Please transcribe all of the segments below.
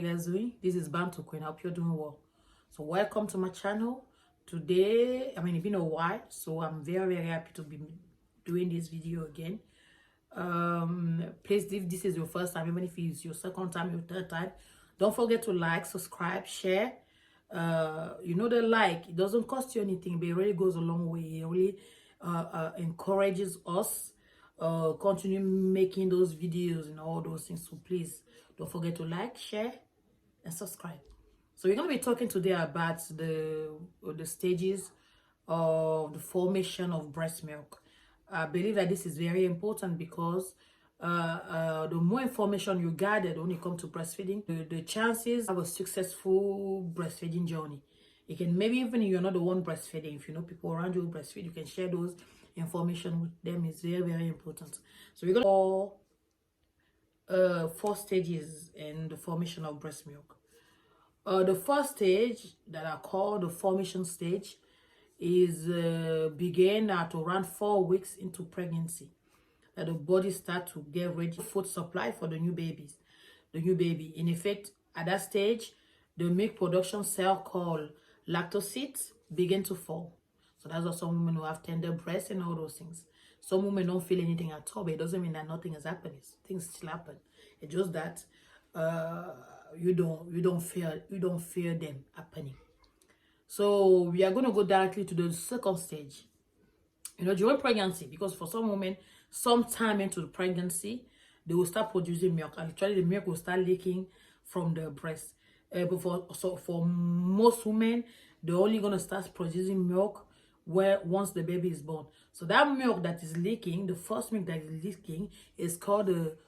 you guys doing? This is Bantu Queen. I hope you're doing well. So welcome to my channel. Today, it's been a while, so I'm very happy to be doing this video again. Please, if this is your first time, even if it's your second time, your third time, don't forget to like, subscribe, share. The like, it doesn't cost you anything, but it really goes a long way. It really encourages us continue making those videos and all those things. So please don't forget to like, share, and subscribe. So we're going to be talking today about the stages of the formation of breast milk. I believe that this is very important because the more information you gathered when it comes to breastfeeding, the chances of a successful breastfeeding journey. You can, maybe even if you're not the one breastfeeding, if you know people around you who breastfeed, you can share those information with them. It's very important. So we're going to four stages in the formation of breast milk. The first stage that I call the formation stage is begin at around 4 weeks into pregnancy, that the body start to get ready food supply for the new baby. In effect, at that stage, the milk production cell called lactocytes begin to fall. So that's why some women who have tender breasts and all those things. Some women don't feel anything at all, but it doesn't mean that nothing is happening. Things still happen. It's just that you don't fear them happening. So we are going to go directly to the second stage. During pregnancy, because for some women, sometime into the pregnancy, they will start producing milk. And actually, the milk will start leaking from the breast. But for most women, they're only going to start producing milk once the baby is born. So that milk that is leaking, the first milk that is leaking, is called the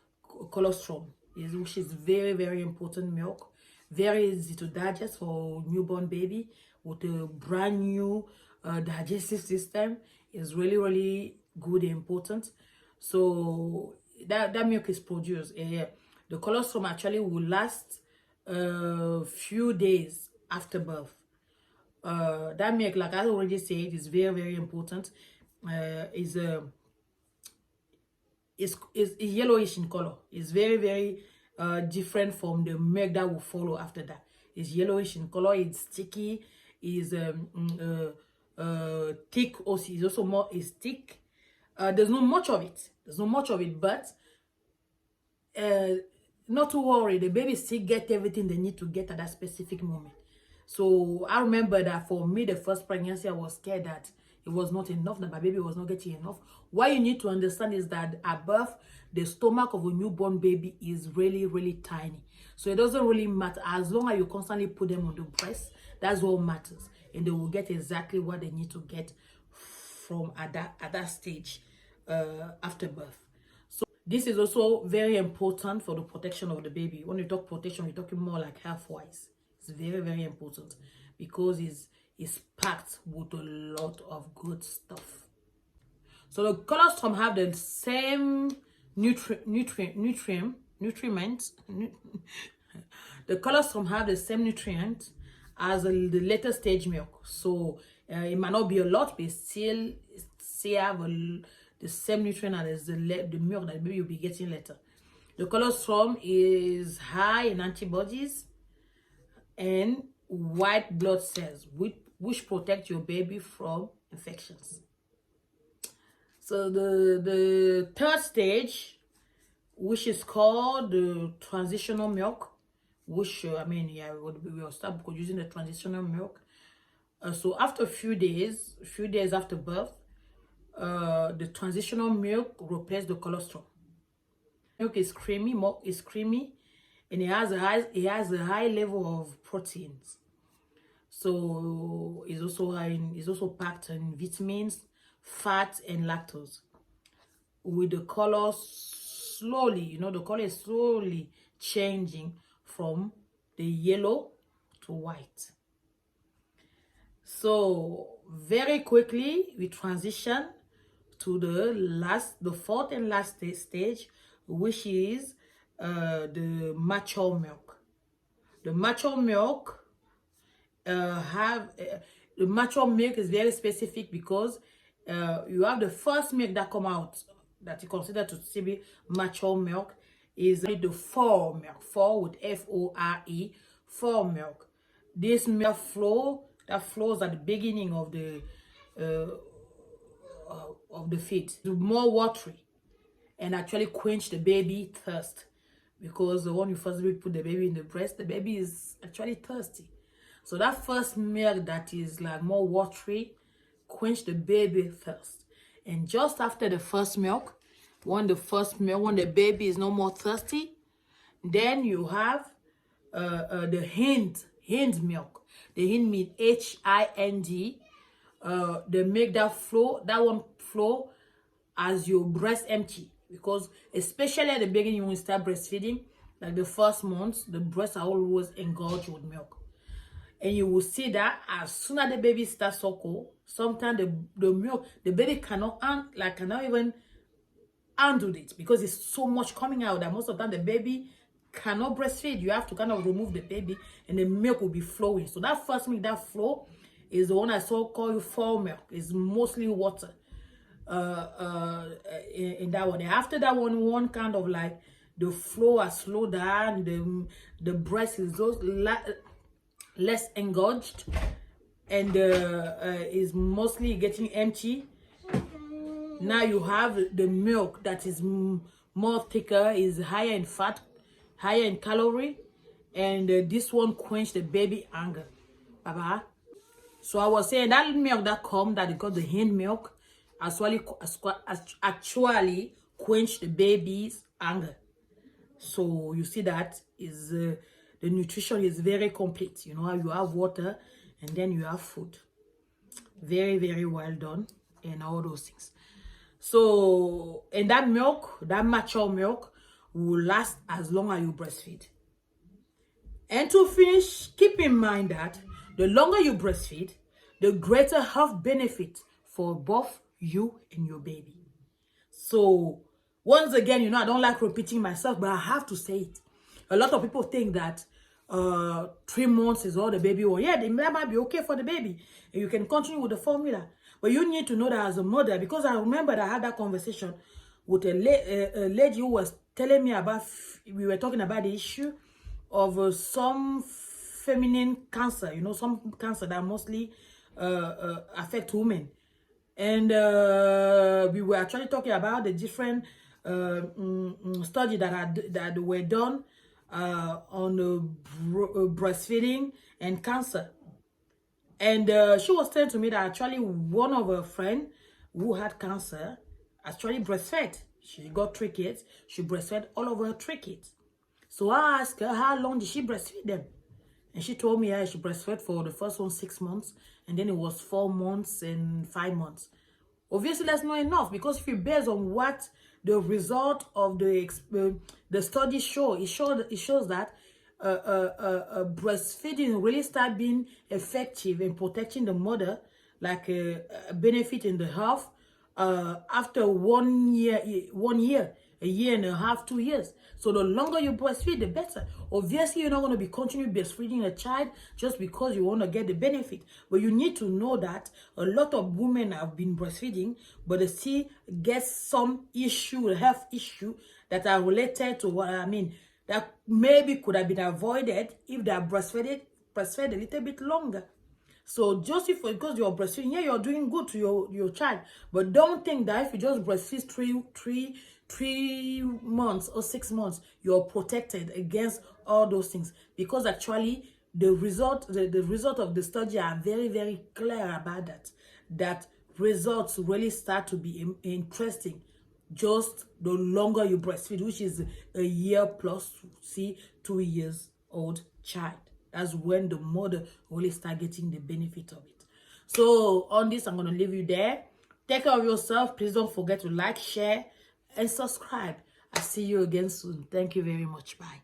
colostrum, which is very important milk. Very easy to digest for newborn baby with a brand new digestive system. Is really good and important. So that milk is produced. The colostrum actually will last a few days after birth. That milk, like I already said, is very important. Is yellowish in color. It's very different from the milk that will follow after that. It's yellowish in color. It's sticky. Is thick. Also, is also more is thick. There's not much of it. But not to worry. The baby still get everything they need to get at that specific moment. So I remember that for me, the first pregnancy, I was scared that it was not enough, that my baby was not getting enough. What you need to understand is that at birth, the stomach of a newborn baby is really tiny. So it doesn't really matter. As long as you constantly put them on the breast, that's what matters. And they will get exactly what they need to get from at that stage after birth. So this is also very important for the protection of the baby. When you talk protection, we're talking more like health-wise. It's very important because it's packed with a lot of good stuff. So the colostrum have the same nutrients. The colostrum have the same nutrients as the later stage milk. So it might not be a lot, but still have the same nutrient as the milk that baby will be getting later. The colostrum is high in antibodies and white blood cells, which protect your baby from infections. So the third stage, which is called the transitional milk, which we will start producing the transitional milk. So after a few days after birth, the transitional milk replaces the colostrum. Milk is creamy, and it has a high level of proteins. So it's also packed in vitamins, fat, and lactose. With the color slowly, the color is slowly changing from the yellow to white. So very quickly we transition to the fourth and last stage, which is the mature milk. The mature milk the mature milk is very specific because you have the first milk that come out that you consider to be mature milk, is the fore milk, fore with F-O-R-E, fore milk. This milk flow that flows at the beginning of the feed, more watery, and actually quench the baby thirst, because when you first put the baby in the breast, the baby is actually thirsty. So that first milk that is like more watery quench the baby thirst. And just after the first milk, when the baby is no more thirsty, then you have the hind milk. The hind means Hind. They make that one flow as your breast empty, because especially at the beginning when you start breastfeeding, like the first months, the breasts are always engorged with milk. And you will see that as soon as the baby starts suckle, sometimes the milk, the baby cannot even handle it, because it's so much coming out that most of the time the baby cannot breastfeed. You have to kind of remove the baby and the milk will be flowing. So that first milk, that flow, is the one I call fore milk. It's mostly water in that one. And after that one kind of like the flow has slowed down, the breast is just less engorged, and is mostly getting empty. Now you have the milk that is more thicker, is higher in fat, higher in calorie, and this one quench the baby hunger. Baba. So I was saying that milk that they got the hind milk, actually quench the baby's hunger. So you see that is the nutrition is very complete. You know how you have water and then you have food. Very, very well done, and all those things. So, and that milk, that mature milk, will last as long as you breastfeed. And to finish, keep in mind that the longer you breastfeed, the greater health benefit for both you and your baby. So, once again, you know, I don't like repeating myself, but I have to say it. A lot of people think that 3 months is all the baby will. Yeah, that might be okay for the baby, and you can continue with the formula. But you need to know that as a mother, because I remember that I had that conversation with a lady who was telling me about, we were talking about the issue of some feminine cancer, you know, some cancer that mostly affect women. And we were actually talking about the different studies that were done on breastfeeding and cancer. And she was telling to me that actually one of her friends who had cancer actually breastfed. She got 3 kids. She breastfed all of her 3 kids. So I asked her, how long did she breastfeed them? And she told me she breastfed for the first one 6 months, and then it was 4 months and 5 months. Obviously, that's not enough, because if you base on what the result of the study show, it shows that breastfeeding really start being effective in protecting the mother, like a benefit in the health after 1 year, a year and a half, 2 years. So the longer you breastfeed, the better. Obviously, you're not going to be continuing breastfeeding a child just because you want to get the benefit. But you need to know that a lot of women have been breastfeeding, but they still get some health issue that are related to what I mean, that maybe could have been avoided if they are breastfed a little bit longer. So just because you're breastfeeding, yeah, you're doing good to your child, but don't think that if you just breastfeed three months or 6 months, you're protected against all those things, because actually the result of the study are very, very clear about that results really start to be interesting just the longer you breastfeed, which is a year plus, see, 2 years old child. That's when the mother really start getting the benefit of it. So on this, I'm going to leave you there. Take care of yourself. Please don't forget to like, share, and subscribe. I'll see you again soon. Thank you very much. Bye.